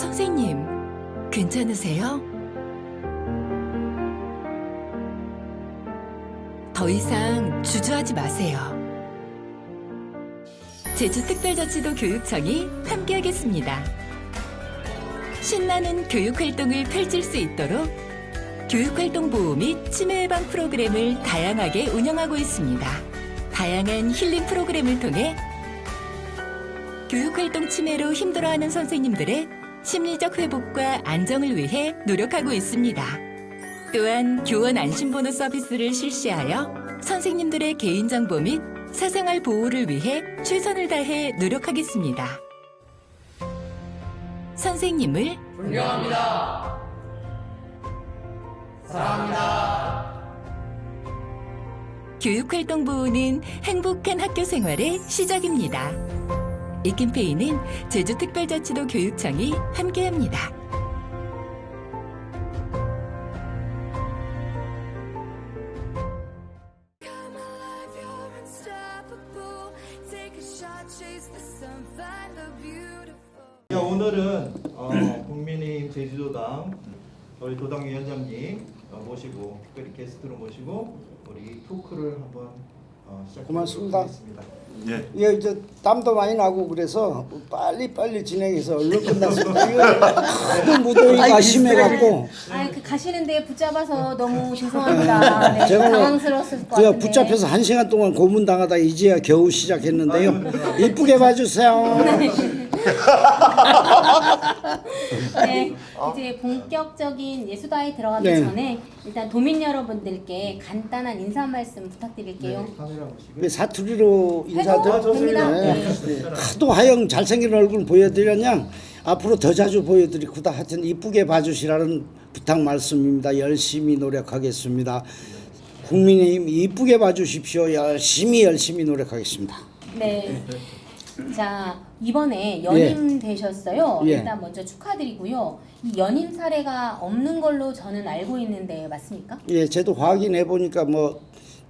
선생님, 괜찮으세요? 더 이상 주저하지 마세요. 제주특별자치도 교육청이 함께하겠습니다. 신나는 교육활동을 펼칠 수 있도록 교육활동 보호 및 치매 예방 프로그램을 다양하게 운영하고 있습니다. 다양한 힐링 프로그램을 통해 교육활동 치매로 힘들어하는 선생님들의 심리적 회복과 안정을 위해 노력하고 있습니다. 또한 교원 안심번호 서비스를 실시하여 선생님들의 개인정보 및 사생활 보호를 위해 최선을 다해 노력하겠습니다. 선생님을 존경합니다. 사랑합니다. 교육활동 보호는 행복한 학교 생활의 시작입니다. 이 캠페인은 제주특별자치도 교육청이 함께합니다. 오늘은 국민의힘 제주도당 저희 도당위원장님 모시고 특별히 게스트로 모시고 우리 토크를 한번 고맙습니다. 시작하겠습니다. 예, 이제 땀도 많이 나고 그래서 빨리 진행해서 얼른 끝났습니다. 이거 하도 무더위가 심해갖고 그 가시는데 붙잡아서 너무 죄송합니다. 네, 제가 당황스러웠을 것 제가 같은데. 붙잡혀서 1시간 동안 고문당하다 이제야 겨우 시작했는데요. 이쁘게 봐주세요. 네, 이제 본격적인 예수다에 들어가기 네. 전에 일단 도민 여러분들께 간단한 인사 말씀 부탁드릴게요. 카메라 보시고 그 사투리로 됩니다. 네. 네. 하도 하영 잘생긴 얼굴 보여드렸냐 앞으로 더 자주 보여드리고다 하여튼 이쁘게 봐주시라는 부탁 말씀입니다. 열심히 노력하겠습니다. 국민의힘 이쁘게 봐주십시오. 열심히 노력하겠습니다. 네. 자, 이번에 연임 되셨어요. 예. 일단 먼저 축하드리고요. 이 연임 사례가 없는 걸로 저는 알고 있는데 맞습니까? 예, 저도 확인해 보니까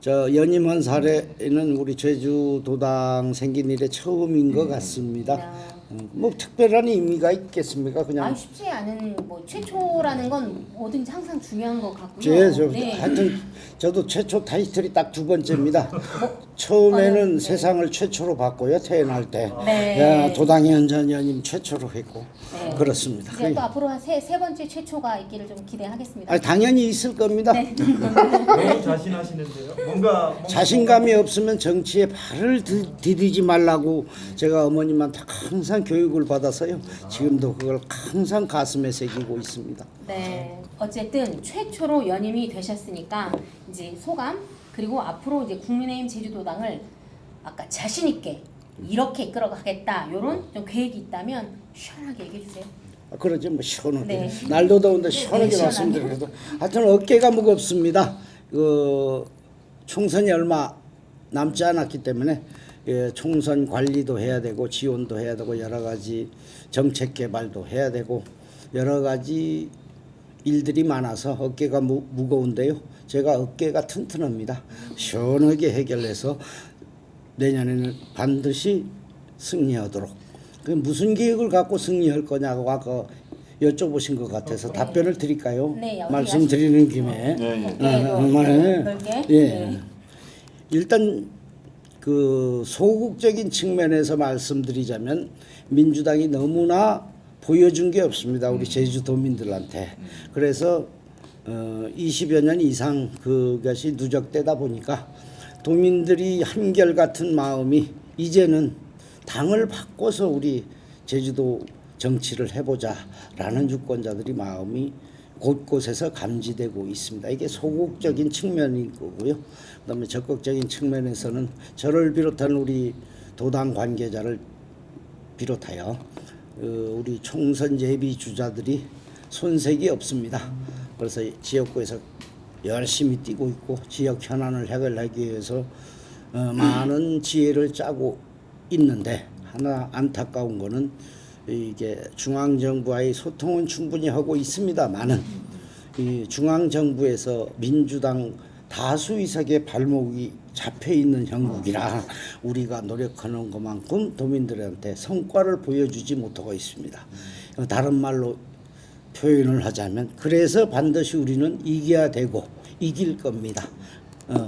저 연임한 사례는 우리 제주도당 생긴 일에 처음인 것 같습니다. 뭐 특별한 의미가 있겠습니까? 그냥 쉽지 않은 뭐 최초라는 건 뭐든지 항상 중요한 것 같고요. 하여튼 저도 최초 타이틀이 딱 두 번째입니다. 처음에는 세상을 최초로 봤고요. 태어날 때 네. 도당위원장 연임 최초로 했고 네. 그렇습니다. 이제 또 앞으로 세 번째 최초가 있기를 좀 기대하겠습니다. 당연히 있을 겁니다. 네. 너무 자신하시는데요. 뭔가 자신감이 없으면 정치에 발을 디디지 말라고 제가 어머님한테 항상 교육을 받아서요. 지금도 그걸 항상 가슴에 새기고 있습니다. 네. 어쨌든 최초로 연임이 되셨으니까 이제 소감 그리고 앞으로 이제 국민의힘 제주도당을 아까 자신 있게 이렇게 이끌어가겠다 이런 좀 계획이 있다면 시원하게 얘기해 주세요. 그러지 뭐 시원하게 네. 날도 더운데 시원하게 시원하게. 말씀드려도 하여튼 어깨가 무겁습니다. 총선이 얼마 남지 않았기 때문에 총선 관리도 해야 되고 지원도 해야 되고 여러 가지 정책 개발도 해야 되고 여러 가지 일들이 많아서 어깨가 무거운데요. 제가 어깨가 튼튼합니다. 시원하게 해결해서 내년에는 반드시 승리하도록. 그 무슨 계획을 갖고 승리할 거냐고 아까 여쭤보신 것 같아서 답변을 드릴까요? 네, 말씀드리는 김에. 예. 일단 그 소극적인 측면에서 말씀드리자면 민주당이 너무나 보여준 게 없습니다. 우리 제주도민들한테. 그래서 20여 년 이상 그것이 누적되다 보니까 도민들이 한결같은 마음이 이제는 당을 바꿔서 우리 제주도 정치를 해보자라는 유권자들이 마음이 곳곳에서 감지되고 있습니다. 이게 소극적인 측면인 거고요. 그다음에 적극적인 측면에서는 저를 비롯한 우리 도당 관계자를 비롯하여 우리 총선 예비 주자들이 손색이 없습니다. 그래서 지역구에서 열심히 뛰고 있고 지역 현안을 해결하기 위해서 많은 지혜를 짜고 있는데 하나 안타까운 거는 이게 중앙정부와의 소통은 충분히 하고 있습니다만은 이 중앙정부에서 민주당 다수 의석의 발목이 잡혀 있는 형국이라 우리가 노력하는 것만큼 도민들한테 성과를 보여주지 못하고 있습니다. 다른 말로 표현을 하자면 그래서 반드시 우리는 이겨야 되고 이길 겁니다.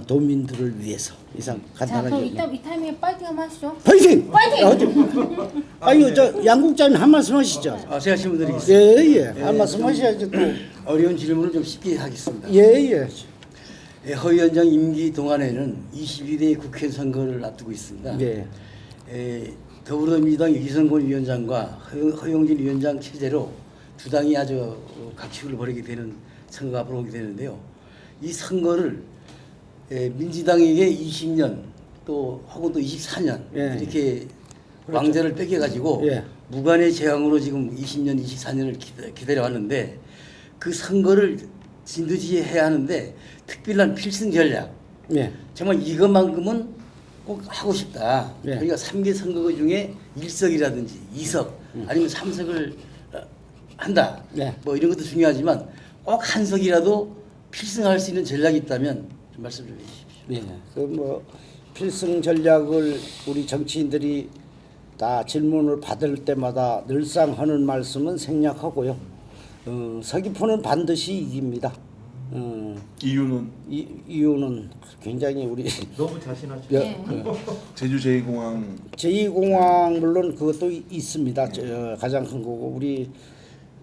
도민들을 위해서 이상 자, 간단하게. 그럼 이 타이밍에 파이팅 한번 하시죠. 파이팅! 파이팅! 아유 저 양국장님 한 말씀 하시죠. 제가 질문 드리겠습니다. 예예. 한 말씀 하셔야죠 또. 어려운 질문을 좀 쉽게 하겠습니다. 예예. 허위원장 임기 동안에는 22대 국회 선거를 앞두고 있습니다. 예. 더불어민주당 이성곤 위원장과 허용진 위원장 체제로 두 당이 아주 각축을 벌이게 되는 선거가 앞으로 오게 되는데요. 이 선거를 민주당에게 20년 또 혹은 또 24년 예. 이렇게 그렇죠. 왕자를 뺏겨가지고 예. 무관의 재앙으로 지금 20년, 24년을 기다려왔는데 그 선거를 진두지휘해야 하는데 특별한 필승 전략 예. 정말 이것만큼은 꼭 하고 싶다. 예. 저희가 3개 선거 중에 1석이라든지 2석 아니면 3석을 한다. 예. 뭐 이런 것도 중요하지만 꼭 한 석이라도 필승할 수 있는 전략이 있다면 좀 말씀 좀 해주십시오. 예. 그 뭐 필승 전략을 우리 정치인들이 다 질문을 받을 때마다 늘상 하는 말씀은 생략하고요. 서귀포는 반드시 이깁니다. 이유는 이유는 굉장히 우리 너무 자신하시죠. 네. 제주 제2공항 제2공항 물론 그것도 있습니다. 가장 큰 거고 우리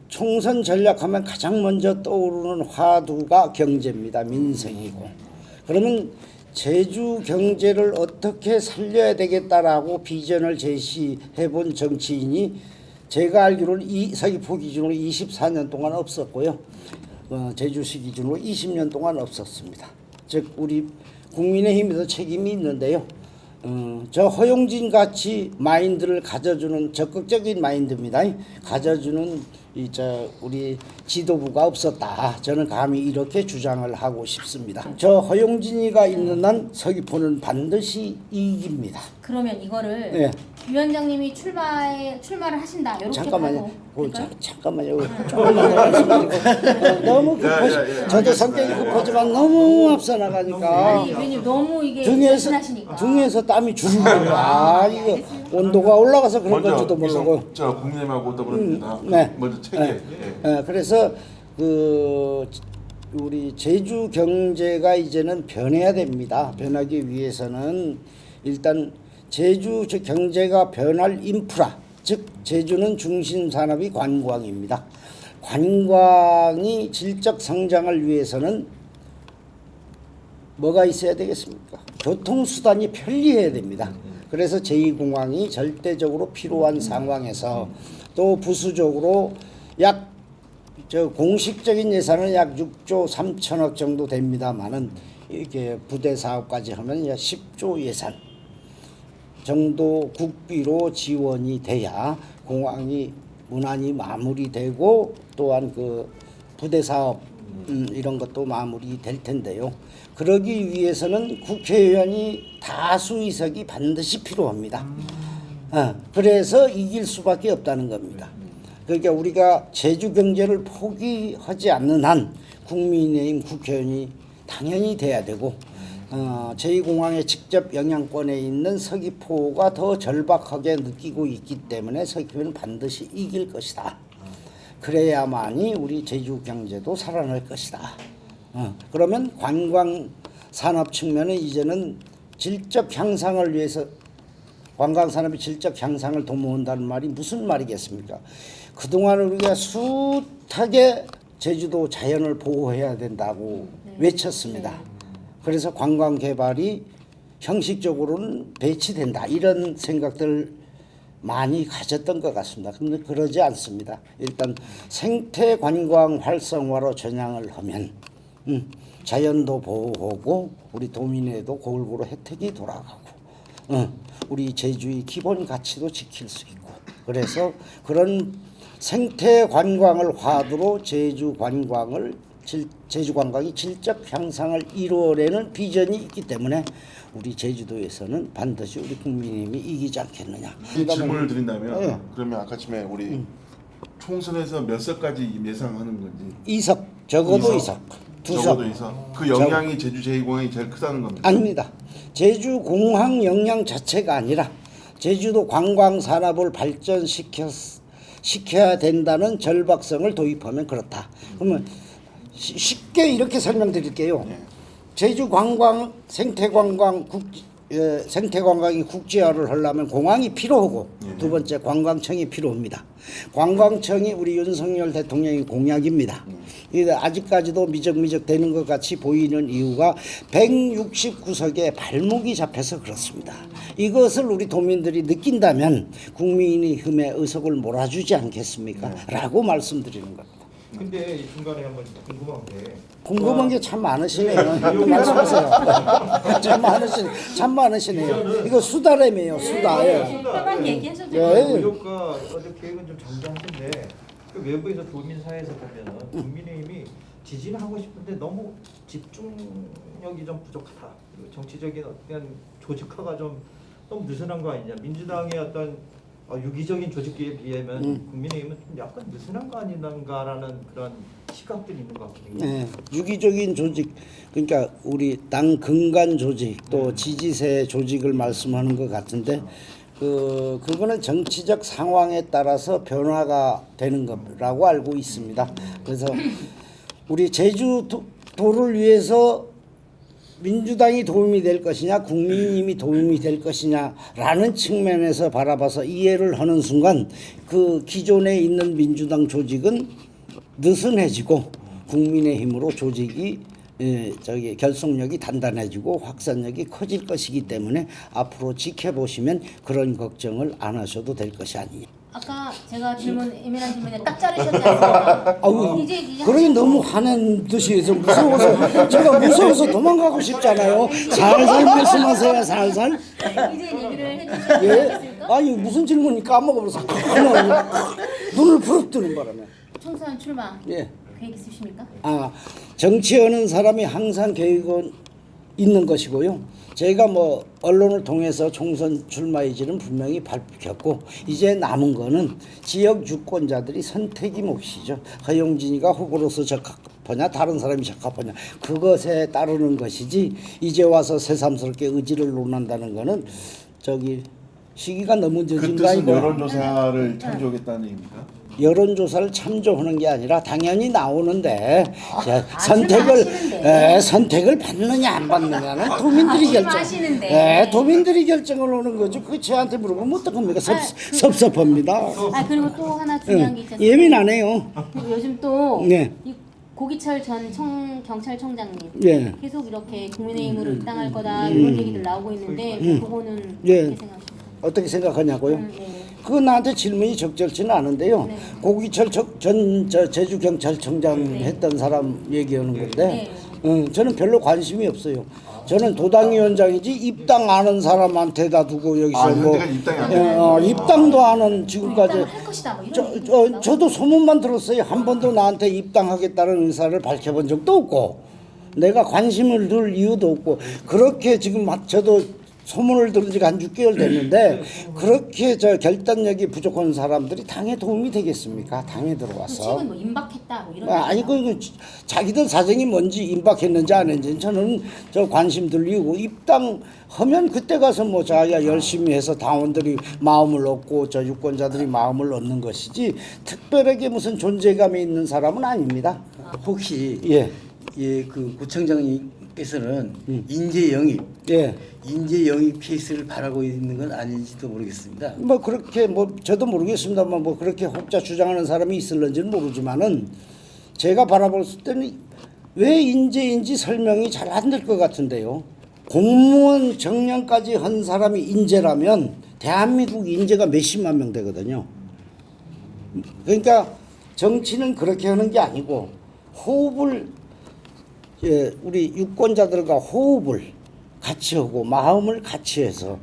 총선 전략하면 가장 먼저 떠오르는 화두가 경제입니다. 민생이고. 그러면 제주 경제를 어떻게 살려야 되겠다라고 비전을 제시해 본 정치인이 제가 알기로는 서귀포 기준으로 24년 동안 없었고요. 제주시 기준으로 20년 동안 없었습니다. 즉 우리 국민의힘에서 책임이 있는데요. 저 허용진 같이 마인드를 가져주는 적극적인 마인드입니다. 가져주는 우리 지도부가 없었다. 저는 감히 이렇게 주장을 하고 싶습니다. 저 허용진이가 있는 한 서귀포는 반드시 이깁니다. 그러면 이거를 예. 위원장님이 출마를 하신다. 이렇게 잠깐만요. 하고 될까요? 잠깐만요. 조금만 더 말씀드리고 너무 급하시. 저도 성격이 급하지만 너무 앞서 나가니까 아니 왜냐면 너무 이게 등에서 자신하시니까. 땀이 줄줄 나. 이거 온도가 올라가서 그런 건지도 모르고. 저 국민의힘하고 더불어민주당 네. 먼저 체계. 그래서 우리 제주 경제가 이제는 변해야 됩니다. 변하기 위해서는 일단 제주 경제가 변할 인프라, 즉 제주는 중심 산업이 관광입니다. 관광이 질적 성장을 위해서는 뭐가 있어야 되겠습니까? 교통수단이 편리해야 됩니다. 그래서 제2공항이 절대적으로 필요한 상황에서 또 부수적으로 공식적인 예산은 약 6조 3천억 정도 됩니다만은 이렇게 부대 사업까지 하면 약 10조 예산 정도 국비로 지원이 돼야 공항이 무난히 마무리되고 또한 그 부대 사업 이런 것도 마무리될 텐데요. 그러기 위해서는 국회의원이 다수 의석이 반드시 필요합니다. 그래서 이길 수밖에 없다는 겁니다. 그러니까 우리가 제주 경제를 포기하지 않는 한 국민의힘 국회의원이 당연히 돼야 되고 제2공항의 직접 영향권에 있는 서귀포가 더 절박하게 느끼고 있기 때문에 서귀포는 반드시 이길 것이다. 그래야만이 우리 제주 경제도 살아날 것이다. 그러면 관광 산업 측면은 이제는 질적 향상을 위해서 관광 산업의 질적 향상을 도모한다는 말이 무슨 말이겠습니까? 그동안 우리가 숱하게 제주도 자연을 보호해야 된다고 외쳤습니다. 그래서 관광 개발이 형식적으로는 배치된다 이런 생각들 많이 가졌던 것 같습니다. 그런데 그러지 않습니다. 일단 생태 관광 활성화로 전향을 하면 자연도 보호하고 우리 도민에도 골고루 혜택이 돌아가고 우리 제주의 기본 가치도 지킬 수 있고 그래서 그런 생태 관광을 화두로 제주 관광이 질적 향상을 이루어내는 비전이 있기 때문에 우리 제주도에서는 반드시 우리 국민의힘이 이기지 않겠느냐. 질문을 드린다면 예. 그러면 아까 전에 우리 총선에서 몇 석까지 예상하는 건지 2석 적어도 2석 적어도 2석 2석 그 영향이 제주 제2공항이 제일 크다는 겁니다. 아닙니다. 제주 공항 영향 자체가 아니라 제주도 관광 산업을 발전시킬 시켜야 된다는 절박성을 도입하면 그렇다. 그러면 쉽게 이렇게 설명드릴게요. 제주 관광 생태관광이 국제화를 하려면 공항이 필요하고 두 번째 관광청이 필요합니다. 관광청이 우리 윤석열 대통령의 공약입니다. 아직까지도 미적미적 되는 것 같이 보이는 이유가 169석의 발목이 잡혀서 그렇습니다. 이것을 우리 도민들이 느낀다면 국민의힘의 의석을 몰아주지 않겠습니까? 라고 말씀드리는 겁니다. 근데 이 중간에 한번 궁금한 게 참 많으시네요. 말씀하세요. 참 많으시네요. 이거 수다래매요, 수다. 예. 편하게 얘기하셔도 예. 돼요. 의료과 어제 계획은 좀 장대하신데 그 외부에서 도민사회에서 보면은 국민의힘이 지지는 하고 싶은데 너무 집중력이 좀 부족하다. 그리고 정치적인 어떤 조직화가 좀 너무 느슨한 거 아니냐. 민주당의 어떤 유기적인 조직기에 비하면 국민의힘은 좀 약간 느슨한 거 아닌가라는 그런 시각들이 있는 것 같거든요. 네, 유기적인 조직, 그러니까 우리 당 근간 조직 또 지지세 조직을 말씀하는 것 같은데 그거는 정치적 상황에 따라서 변화가 되는 거라고 알고 있습니다. 그래서 우리 제주도를 위해서 민주당이 도움이 될 것이냐 국민의힘이 도움이 될 것이냐라는 측면에서 바라봐서 이해를 하는 순간 그 기존에 있는 민주당 조직은 느슨해지고 국민의힘으로 조직이 결속력이 단단해지고 확산력이 커질 것이기 때문에 앞으로 지켜보시면 그런 걱정을 안 하셔도 될 것이 아니냐. 아까 제가 예민한 질문에 딱 자르셨지 않습니까? 이제 그러긴 너무 화낸 듯이 해서 무서워서 제가 무서워서 도망가고 싶잖아요. 살살 말씀하세요. 살살. 이제 얘기를 해주셔도 예. 되겠습니까? 아니 무슨 질문이 까먹어버려서 그냥 눈을 부릅뜨는 바람에. 총선 출마 예. 계획 있으십니까? 정치하는 사람이 항상 계획은 있는 것이고요. 제가 뭐 언론을 통해서 총선 출마 의지는 분명히 밝혔고 이제 남은 거는 지역 유권자들이 선택이 몫이죠. 허용진이가 후보로서 적합하냐 다른 사람이 적합하냐 그것에 따르는 것이지 이제 와서 새삼스럽게 의지를 논한다는 거는 시기가 너무 그 늦은 거 뜻은 아니고 여론조사를 참조하겠다는 얘기입니까? 여론조사를 참조하는 게 아니라 당연히 나오는데 하시는데. 선택을 받느냐 안 받느냐는 도민들이 하시는데. 도민들이 결정을 하는 거죠. 그 저한테 물어보면 어떡합니까? 섭섭합니다. 그리고 또 하나 중요한 게 있었어요. 예민하네요. 요즘 또 네. 이 고기철 전 경찰청장님 네. 계속 이렇게 국민의힘으로 입당할 거다 이런 얘기들 나오고 있는데 그거는 네. 어떻게 생각하십니까? 어떻게 생각하냐고요? 네. 그거 나한테 질문이 적절치는 않은데요. 네. 고기철 전 제주경찰청장 했던 사람 얘기하는 건데 저는 별로 관심이 없어요. 저는 도당위원장이지 입당 안 한 사람한테다 두고 여기서 현재까지 입당이 안 됐네요. 입당도 안 한 지금까지 입당을 할 것이다 뭐 이런 얘기도 나오고. 저도 소문만 들었어요. 한 번도 나한테 입당하겠다는 의사를 밝혀본 적도 없고 내가 관심을 둘 이유도 없고 그렇게 지금 저도 소문을 들은 지가 한 6개월 됐는데 그렇게 결단력이 부족한 사람들이 당에 도움이 되겠습니까? 당에 들어와서. 최근 뭐 임박했다 뭐 이런. 아니 그 자기들 사정이 뭔지 임박했는지 안 했는지 저는 관심 들 이유고 입당하면 그때 가서 뭐 자기가 열심히 해서 당원들이 마음을 얻고 유권자들이 마음을 얻는 것이지 특별하게 무슨 존재감이 있는 사람은 아닙니다. 혹시 예. 그 구청장님께서는 인재 영입 케이스를 바라고 있는 건 아닌지도 모르겠습니다. 뭐 그렇게 저도 모르겠습니다만 뭐 그렇게 혹자 주장하는 사람이 있을런지는 모르지만은 제가 바라봤을 때는 왜 인재인지 설명이 잘 안 될 것 같은데요. 공무원 정년까지 한 사람이 인재라면 대한민국 인재가 몇십만 명 되거든요. 그러니까 정치는 그렇게 하는 게 아니고 호흡을 우리 유권자들과 호흡을 같이 하고 마음을 같이 해서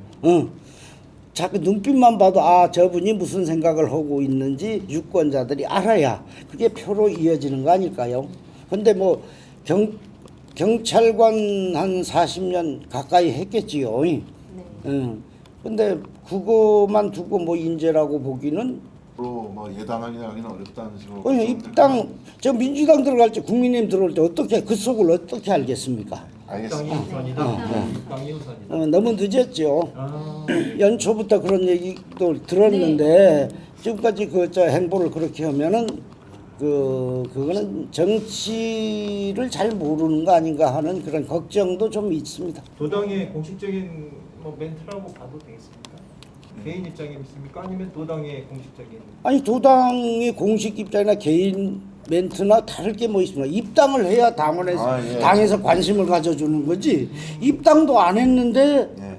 자꾸 눈빛만 봐도 저분이 무슨 생각을 하고 있는지 유권자들이 알아야 그게 표로 이어지는 거 아닐까요? 근데 뭐 경찰관 한 40년 가까이 했겠지요. 근데 그거만 두고 뭐 인재라고 보기는 뭐 예단하기는 어렵다는 식으로. 입당 민주당 들어갈 때 국민의힘 들어올 때 어떻게 그 속을 어떻게 알겠습니까? 입당이 알겠습니다. 우선이다. 입당이 우선이다. 너무 늦었죠. 연초부터 그런 얘기도 들었는데 지금까지 그 저 행보를 그렇게 하면은 그거는 정치를 잘 모르는 거 아닌가 하는 그런 걱정도 좀 있습니다. 도당의 공식적인 뭐 멘트라고 봐도 되겠습니까? 개인 입장이 있습니까? 아니면 도당의 공식적인? 아니 도당의 공식 입장이나 개인 멘트나 다를 게 뭐 있습니까? 입당을 해야 당원에서 예. 당에서 관심을 가져주는 거지. 입당도 안 했는데 예.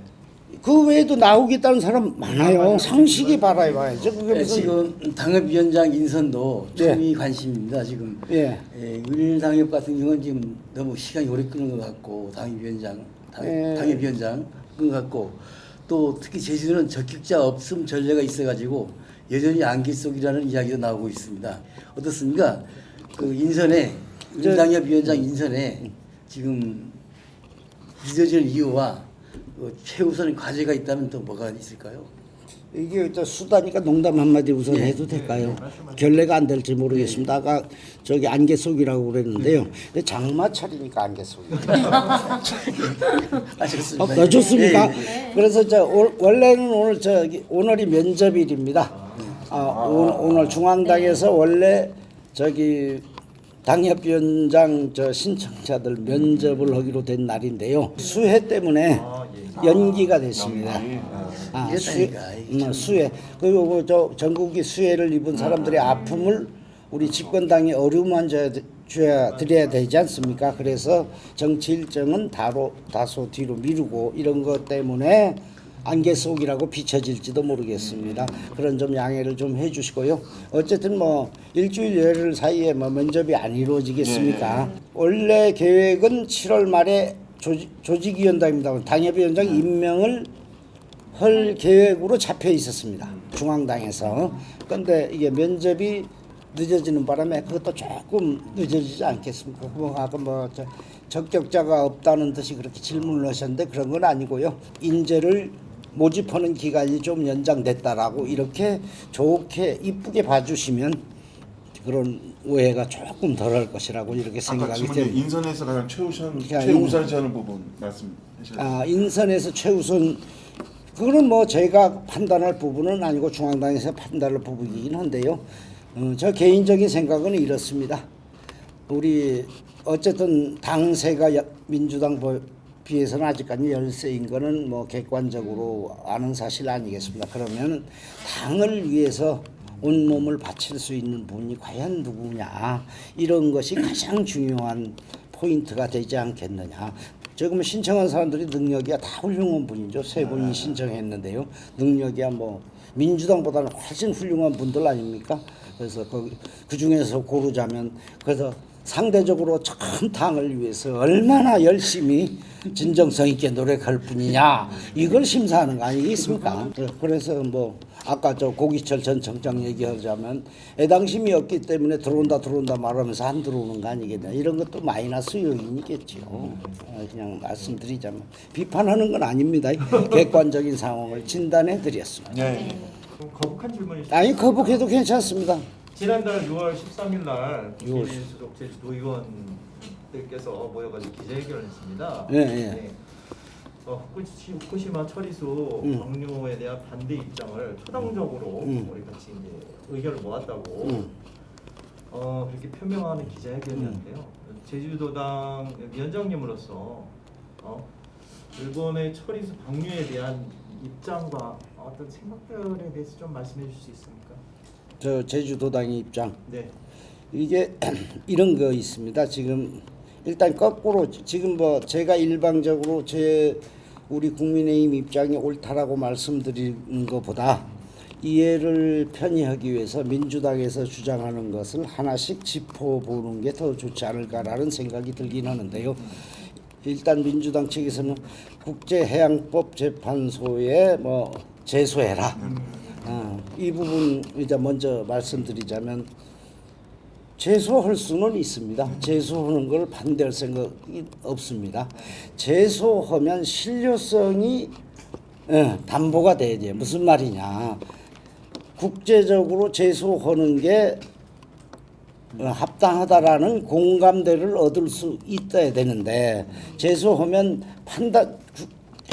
그 외에도 나오겠다는 사람 많아요. 상식이 바라봐야죠. 그게 네, 무슨 지금 당협위원장 인선도 네. 초미 관심입니다. 지금 예. 윤일당협 같은 경우는 지금 너무 시간이 오래 끄는 것 같고 예. 당협위원장 것 같고 또 특히 제주도는 적격자 없음 전례가 있어가지고 여전히 안개 속이라는 이야기도 나오고 있습니다. 어떻습니까? 그 인선에 윤일당협위원장 인선에 지금 늦어지는 이유와 최우선 과제가 있다면 또 뭐가 있을까요? 이게 또 수다니까 농담 한마디 우선 해도 될까요? 결례가 안 될지 모르겠습니다. 아까 저기 안개 속이라고 그랬는데요. 근데 장마철이니까 안개 속이. 좋습니다. 좋습니까? 예, 예. 그래서 원래는 오늘이 면접일입니다. 오늘 중앙당에서 원래 저기 당협위원장 신청자들 면접을 하기로 된 날인데요. 수해 때문에 연기가 됐습니다. 수해. 그리고 저 전국이 수해를 입은 사람들의 아픔을 우리 집권당이 어루만져 드려야 되지 않습니까? 그래서 정치 일정은 다소 뒤로 미루고 이런 것 때문에 안개 속이라고 비춰질지도 모르겠습니다. 그런 좀 양해를 좀 해주시고요. 어쨌든 뭐 일주일 열흘 사이에 뭐 면접이 안 이루어지겠습니까? 원래 계획은 7월 말에 조직위원장입니다. 당협위원장 임명을 할 계획으로 잡혀 있었습니다. 중앙당에서. 그런데 이게 면접이 늦어지는 바람에 그것도 조금 늦어지지 않겠습니까? 아까 적격자가 없다는 듯이 그렇게 질문을 하셨는데 그런 건 아니고요. 인재를 모집하는 기간이 좀 연장됐다라고 이렇게 좋게 이쁘게 봐주시면 그런 오해가 조금 덜할 것이라고 이렇게 아까 생각이 질문에 됩니다. 인선에서 가장 그러니까 최우선시하는 부분 말씀하셨어요. 인선에서 최우선 그거는 뭐 제가 판단할 부분은 아니고 중앙당에서 판단할 부분이긴 한데요. 저 개인적인 생각은 이렇습니다. 우리 어쨌든 당세가 민주당 비해서는 아직까지 열세인 거는 뭐 객관적으로 아는 사실 아니겠습니까? 그러면 당을 위해서 온몸을 바칠 수 있는 분이 과연 누구냐 이런 것이 가장 중요한 포인트가 되지 않겠느냐. 지금 신청한 사람들이 능력이야 다 훌륭한 분이죠. 3분이 신청했는데요. 능력이야 뭐 민주당보다는 훨씬 훌륭한 분들 아닙니까? 그래서 그 중에서 고르자면 그래서 상대적으로 참 당을 위해서 얼마나 열심히 진정성 있게 노력할 뿐이냐 이걸 심사하는 거 아니겠습니까? 그래서 뭐 아까 저 고기철 전 청장 얘기하자면 애당심이 없기 때문에 들어온다 말하면서 안 들어오는 거 아니겠냐 이런 것도 마이너스 요인이겠죠. 그냥 말씀드리자면 비판하는 건 아닙니다. 객관적인 상황을 진단해 드렸습니다. 네. 좀 거북한 질문이 아니 거북해도 괜찮습니다. 지난달 6월 13일 날 국민의힘 소속 제주도 의원들께서 모여가지고 기자회견을 했습니다. 예. 후쿠시마 처리수 방류에 대한 반대 입장을 초당적으로 우리 같이 이제 의견을 모았다고 그렇게 표명하는 기자회견이었는데요. 제주도당 위원장님으로서 일본의 처리수 방류에 대한 입장과 어떤 생각들에 대해서 좀 말씀해 주실 수 있습니까? 저 제주도당의 입장 네. 이게 이런 거 있습니다. 지금 일단 거꾸로 지금 뭐 제가 일방적으로 우리 국민의힘 입장이 옳다라고 말씀드리는 것보다 이해를 편의하기 위해서 민주당에서 주장하는 것을 하나씩 짚어보는 게 더 좋지 않을까라는 생각이 들긴 하는데요. 일단 민주당 측에서는 국제해양법재판소에 뭐 제소해라. 이 부분 이제 먼저 말씀드리자면 제소할 수는 있습니다. 제소하는 걸 반대할 생각이 없습니다. 제소하면 실효성이 담보가 돼야 돼요. 무슨 말이냐. 국제적으로 제소하는 게 합당하다라는 공감대를 얻을 수 있어야 되는데 제소하면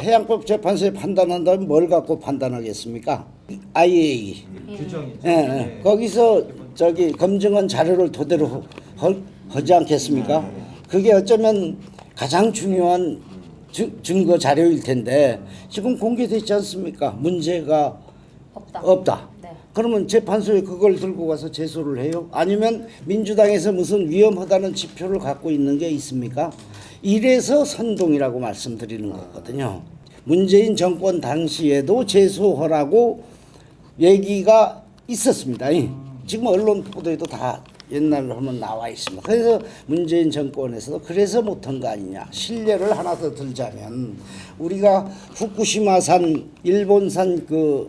해양법 재판소에 판단한다면 뭘 갖고 판단하겠습니까? IAEA. 규정이죠. 예, 예. 거기서 저기 검증한 자료를 토대로 하지 않겠습니까? 그게 어쩌면 가장 중요한 증거 자료일 텐데 지금 공개되지 않습니까? 문제가 없다. 네. 그러면 재판소에 그걸 들고 가서 제소를 해요? 아니면 민주당에서 무슨 위험하다는 지표를 갖고 있는 게 있습니까? 이래서 선동이라고 말씀드리는 거거든요. 문재인 정권 당시에도 제소하라고 얘기가 있었습니다. 지금 언론 보도에도 다 옛날로 하면 나와 있습니다. 그래서 문재인 정권에서도 그래서 못한 거 아니냐. 신뢰를 하나 더 들자면 우리가 후쿠시마산 일본산 그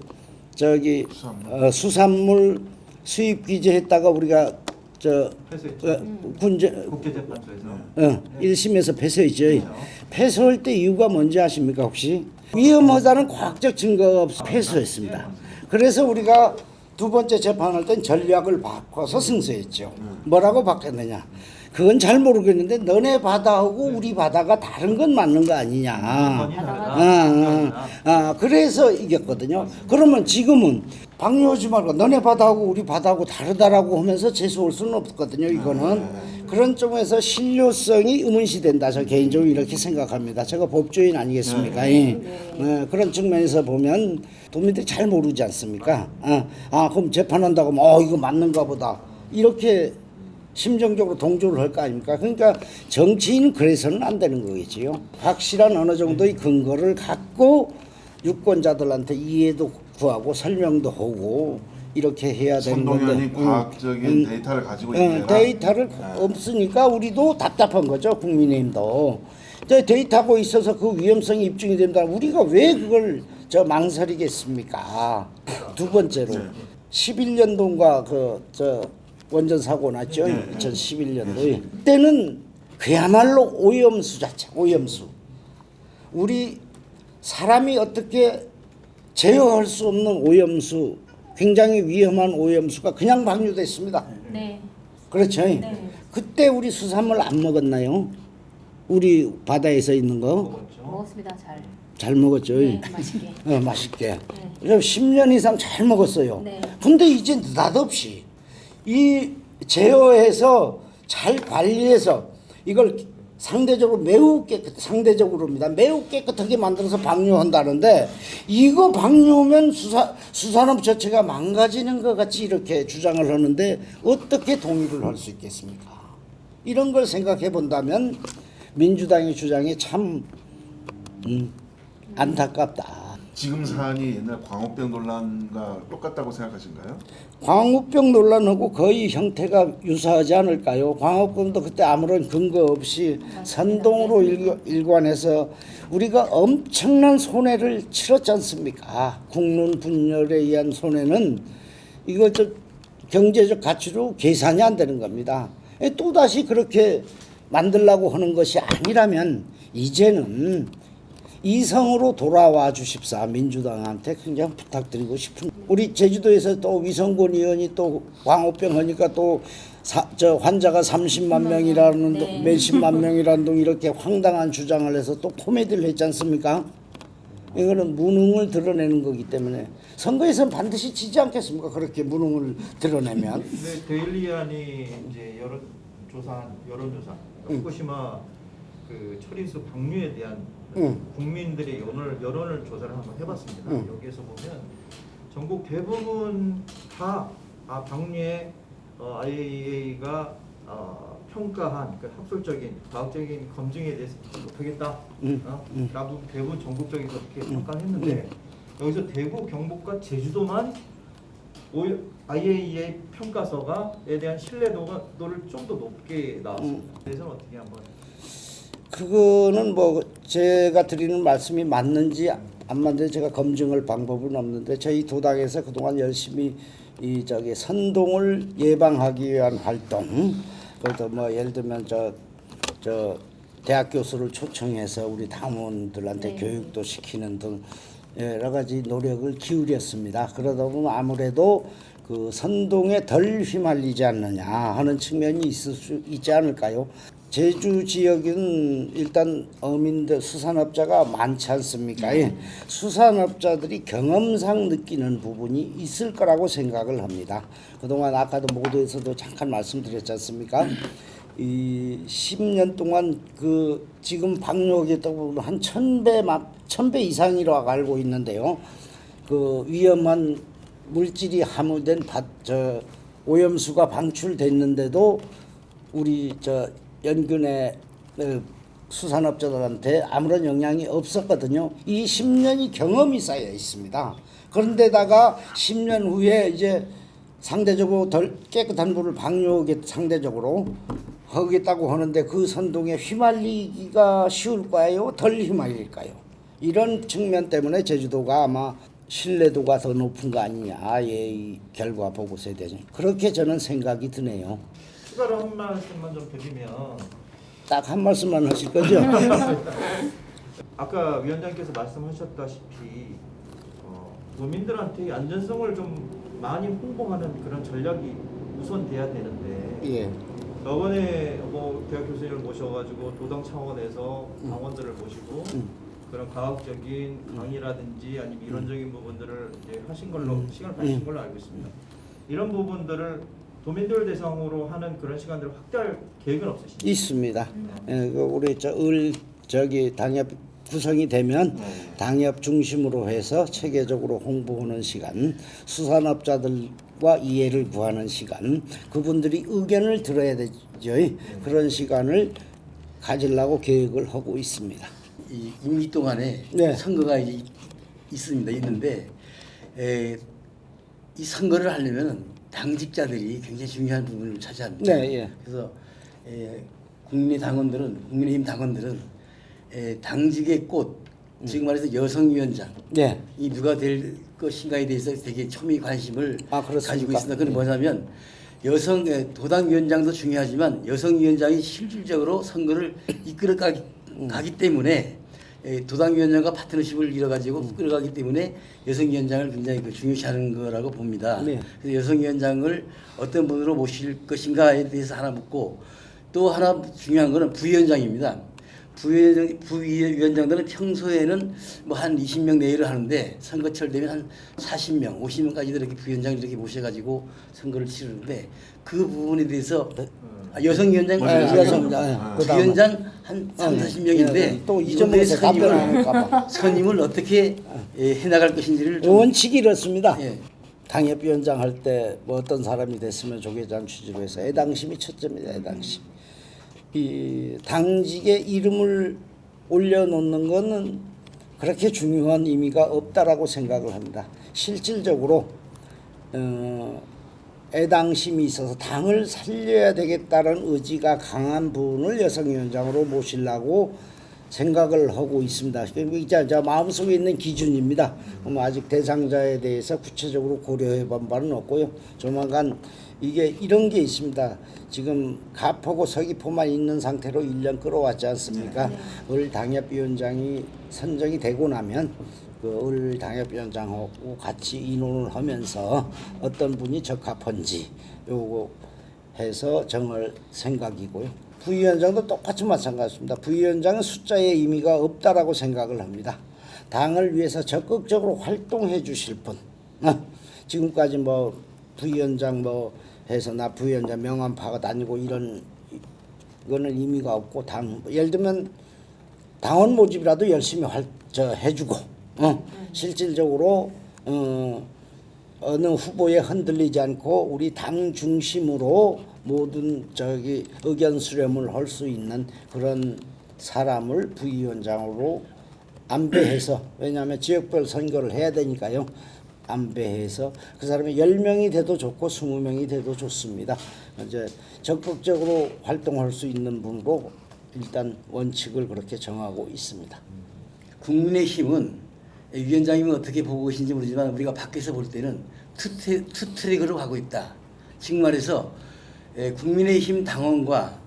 저기 수산물 수입 규제했다가 우리가 저 패소했죠. 군제 국제재판소에서. 1심에서 패소했죠. 패소할 때 이유가 뭔지 아십니까 혹시? 위험하다는 과학적 증거가 없어 패소했습니다. 그래서 우리가 두 번째 재판할 땐 전략을 바꿔서 승소했죠. 뭐라고 바꿨느냐? 그건 잘 모르겠는데 너네 바다하고 우리 바다가 다른 건 맞는 거 아니냐. 그래서 이겼거든요. 그러면 지금은 방류하지 말고 너네 바다하고 우리 바다하고 다르다라고 하면서 제소할 수는 없거든요. 이거는 그런 점에서 신뢰성이 의문시된다. 저 개인적으로 이렇게 생각합니다. 제가 법조인 아니겠습니까? 그런 측면에서 보면 도민들이 잘 모르지 않습니까? 그럼 재판한다고 하면 이거 맞는가 보다 이렇게 심정적으로 동조를 할 거 아닙니까? 그러니까 정치인은 그래서는 안 되는 거겠지요. 확실한 어느 정도의 근거를 갖고 유권자들한테 이해도 구하고 설명도 하고 이렇게 해야 되는 건데 선동이 과학적인 데이터를 가지고 있는 데이터를 없으니까 우리도 답답한 거죠. 국민의힘도. 데이터가 있어서 그 위험성이 입증이 된다. 우리가 왜 그걸 망설이겠습니까? 두 번째로 11년도인가 원전 사고 났죠. 2011년도에. 그때는 그야말로 오염수 자체, 오염수. 우리 사람이 어떻게 제어할 수 없는 오염수, 굉장히 위험한 오염수가 그냥 방류됐습니다. 네. 그렇죠. 네. 그때 우리 수산물 안 먹었나요? 우리 바다에서 있는 거 먹었습니다. 잘 먹었죠. 네, 맛있게. 맛있게. 그래서 10년 이상 잘 먹었어요. 네. 근데 이제 느닷없이 이 제어해서 잘 관리해서 이걸 상대적으로 상대적으로입니다. 매우 깨끗하게 만들어서 방류한다는데 이거 방류하면 수산업 자체가 망가지는 것 같이 이렇게 주장을 하는데 어떻게 동의를 할 수 있겠습니까? 이런 걸 생각해 본다면 민주당의 주장이 참 안타깝다. 지금 사안이 옛날 광우병 논란과 똑같다고 생각하신가요? 광우병 논란하고 거의 형태가 유사하지 않을까요? 광우병도 그때 아무런 근거 없이 선동으로 일관해서 우리가 엄청난 손해를 치렀지 않습니까? 국론 분열에 의한 손해는 이거 경제적 가치로 계산이 안 되는 겁니다. 또다시 그렇게 만들려고 하는 것이 아니라면 이제는 이성으로 돌아와 주십사. 민주당한테 그냥 부탁드리고 싶은. 우리 제주도에서 또 위성곤 의원이 또 광우병 하니까 또 환자가 30만 명이라는 네. 몇십만 명이라는 동 이렇게 황당한 주장을 해서 또 코미디를 했지 않습니까? 이거는 무능을 드러내는 거기 때문에 선거에서는 반드시 지지 않겠습니까? 그렇게 무능을 드러내면. 근데 데일리안이 이제 여론조사 후쿠시마 그 처리수 방류에 대한 국민들의 여론을 조사를 한번 해봤습니다. 여기에서 보면 전국 대부분 다 방류에 IAEA가 평가한 그 학술적인 과학적인 검증에 대해서 못하겠다. 대부분 전국적으로 그렇게 평가를 했는데 여기서 대구, 경북과 제주도만 IAEA 평가서가에 대한 신뢰도를 좀 더 높게 나왔습니다. 그래서 어떻게 한번 그거는 뭐 제가 드리는 말씀이 맞는지 안 맞는지 제가 검증할 방법은 없는데 저희 도당에서 그동안 열심히 선동을 예방하기 위한 활동, 그것도 뭐 예를 들면 저 대학 교수를 초청해서 우리 당원들한테 교육도 시키는 등 여러 가지 노력을 기울였습니다. 그러다 보면 아무래도 그 선동에 덜 휘말리지 않느냐 하는 측면이 있을 수 있지 않을까요? 제주 지역은 일단 어민들 수산업자가 많지 않습니까? 예. 수산업자들이 경험상 느끼는 부분이 있을 거라고 생각을 합니다. 그동안 아까도 모두에서도 잠깐 말씀드렸지 않습니까? 이 10년 동안 그 지금 방류하겠다고 보면 한 1000배 이상이라고 알고 있는데요. 그 위험한 물질이 함유된 오염수가 방출됐는데도 우리 연근의 수산업자들한테 아무런 영향이 없었거든요. 이 10년이 경험이 쌓여 있습니다. 그런데다가 10년 후에 이제 상대적으로 덜 깨끗한 물을 상대적으로 하겠다고 하는데 그 선동에 휘말리기가 쉬울까요? 덜 휘말릴까요? 이런 측면 때문에 제주도가 아마 신뢰도가 더 높은 거 아니냐, 이 결과 보고서에 대해서 그렇게 저는 생각이 드네요. 추가로 한 말씀만 좀 드리면 딱 한 말씀만 하실 거죠? 아까 위원장께서 말씀하셨다시피 도민들한테 안전성을 좀 많이 홍보하는 그런 전략이 우선돼야 되는데 예. 저번에 뭐 대학 교수님을 모셔가지고 도당 차원에서 당원들을 모시고 그런 과학적인 강의라든지 아니면 이론적인 부분들을 이제 하신 걸로 시간을 가지신 걸로 알고 있습니다. 이런 부분들을 도민들 대상으로 하는 그런 시간들을 확대할 계획은 없으신가요? 있습니다. 우리 당협 구성이 되면 당협 중심으로 해서 체계적으로 홍보하는 시간, 수산업자들과 이해를 구하는 시간, 그분들이 의견을 들어야 되죠. 그런 시간을 가지려고 계획을 하고 있습니다. 이 임기 동안에 네. 선거가 이제 있는데 이 선거를 하려면 당직자들이 굉장히 중요한 부분을 차지합니다. 네, 예. 그래서 국민의힘 당원들은 당직의 꽃, 지금 말해서 여성위원장, 네. 이 누가 될 것인가에 대해서 되게 초미 관심을 그렇습니까? 가지고 있습니다. 그건 뭐냐면 도당위원장도 중요하지만 여성위원장이 실질적으로 선거를 이끌어 가기 때문에 도당위원장과 파트너십을 이뤄가지고 끌어가기 때문에 여성위원장을 굉장히 중요시하는 거라고 봅니다. 네. 그래서 여성위원장을 어떤 분으로 모실 것인가에 대해서 하나 묻고 또 하나 중요한 거는 부위원장입니다. 부위원장들은 평소에는 뭐 한 20명 내외로 하는데 선거철 되면 한 40명, 50명까지도 이렇게 부위원장을 이렇게 모셔가지고 선거를 치르는데 그 부분에 대해서 여성위원장, 부위원장 한 30-40명인데 또 이 점에서 답변할까봐 선임을 어떻게 해나갈 것인지를 좀 원칙이 이렇습니다. 예. 당협위원장 할 때 뭐 어떤 사람이 됐으면 좋겠다는 취지로 해서 애당심이 첫째입니다. 애당심. 이 당직에 이름을 올려놓는 것은 그렇게 중요한 의미가 없다라고 생각을 합니다. 실질적으로 애당심이 있어서 당을 살려야 되겠다는 의지가 강한 분을 여성위원장으로 모시려고 생각을 하고 있습니다. 이제 마음속에 있는 기준입니다. 아직 대상자에 대해서 구체적으로 고려해 본 바는 없고요. 조만간 이게 이런 게 있습니다. 지금 가포고 서귀포만 있는 상태로 1년 끌어왔지 않습니까? 을 당협위원장이 선정이 되고 나면 을 당협위원장하고 같이 의논을 하면서 어떤 분이 적합한지 요거 해서 정할 생각이고요. 부위원장도 똑같이 마찬가지입니다. 부위원장은 숫자의 의미가 없다라고 생각을 합니다. 당을 위해서 적극적으로 활동해 주실 분. 지금까지 뭐 부위원장 뭐 해서 나 부위원장 명함 파고 다니고 이런 거는 의미가 없고 예를 들면 당원 모집이라도 열심히 해주고 실질적으로 어느 후보에 흔들리지 않고 우리 당 중심으로 모든 의견 수렴을 할 수 있는 그런 사람을 부위원장으로 안배해서, 왜냐하면 지역별 선거를 해야 되니까요. 안배해서 그 사람이 10명이 돼도 좋고 20명이 돼도 좋습니다. 이제 적극적으로 활동할 수 있는 분으로 일단 원칙을 그렇게 정하고 있습니다. 국민의힘은 위원장님은 어떻게 보고 계신지 모르지만 우리가 밖에서 볼 때는 투트랙으로 가고 있다. 즉 말해서 국민의힘 당원과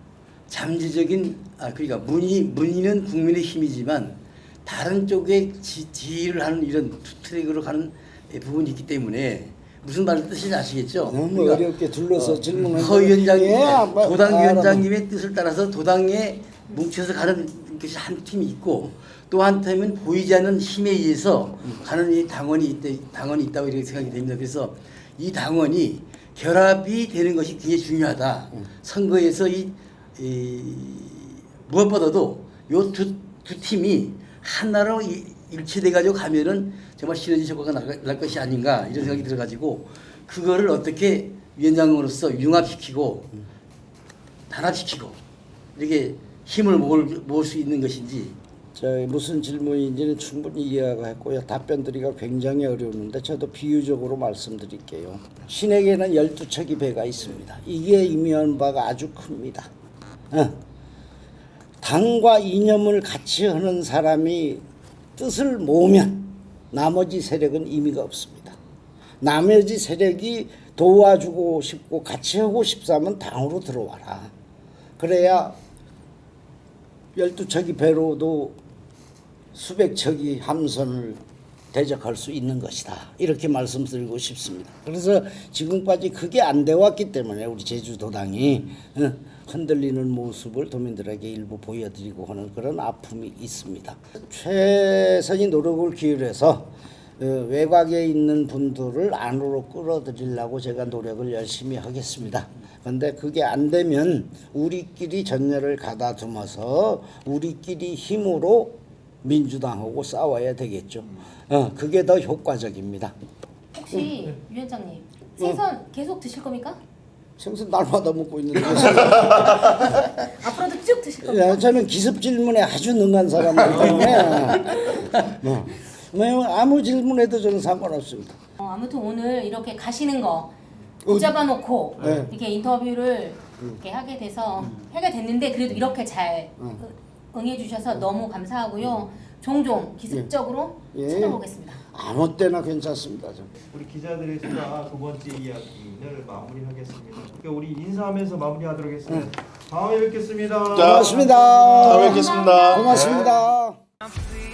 잠재적인 그러니까 문의는 국민의힘이지만 다른 쪽에 지휘를 하는 이런 투트랙으로 가는 부분이 있기 때문에 무슨 말 뜻인지 아시겠죠? 너무 그러니까 어렵게 둘러서 질문을 허 위원장님, 뭐, 도당 위원장님의 뜻을 따라서 도당에 뭉쳐서 가는 것이 한 팀이 있고 또 한 팀은 보이지 않는 힘에 의해서 가는 이 당원이 있다고 이렇게 생각이 됩니다. 그래서 이 당원이 결합이 되는 것이 굉장히 중요하다. 선거에서 무엇보다도 요 두 팀이 하나로 일치돼 가지고 가면은 정말 시너지 효과가 날 것이 아닌가 이런 생각이 들어가지고 그거를 어떻게 위원장으로서 융합시키고 단합시키고 이렇게 힘을 모을 수 있는 것인지. 무슨 질문인지는 충분히 이해가 했고요. 답변드리기가 굉장히 어려웠는데 저도 비유적으로 말씀드릴게요. 신에게는 12척의 배가 있습니다. 이게 의미하는 바가 아주 큽니다. 당과 이념을 같이 하는 사람이 뜻을 모으면 나머지 세력은 의미가 없습니다. 나머지 세력이 도와주고 싶고 같이 하고 싶다면 당으로 들어와라. 그래야 12척의 배로도 수백 척의 함선을 대적할 수 있는 것이다. 이렇게 말씀드리고 싶습니다. 그래서 지금까지 그게 안 돼 왔기 때문에 우리 제주도당이 흔들리는 모습을 도민들에게 일부 보여드리고 하는 그런 아픔이 있습니다. 최선의 노력을 기울여서 외곽에 있는 분들을 안으로 끌어들이려고 제가 노력을 열심히 하겠습니다. 그런데 그게 안 되면 우리끼리 전열을 가다듬어서 우리끼리 힘으로 민주당하고 싸워야 되겠죠. 그게 더 효과적입니다. 혹시 위원장님 생선 계속 드실 겁니까? 생선 날마다 먹고 있는데 앞으로도 쭉 드실 겁니까? 저는 기습 질문에 아주 능한 사람이기 때문에 아무 질문에도 저는 상관없습니다. 아무튼 오늘 이렇게 가시는 거 붙잡아 놓고 네. 이렇게 인터뷰를 이렇게 하게 됐는데 그래도 이렇게 잘 응해 주셔서 너무 감사하고요. 종종 기습적으로 예. 찾아보겠습니다. 아무 때나 괜찮습니다. 우리 기자들의 수다 두 번째 이야기를 마무리하겠습니다. 그러니까 우리 인사하면서 마무리하도록 하겠습니다. 다음에 뵙겠습니다. 고맙습니다. 다음에 뵙겠습니다. 고맙습니다.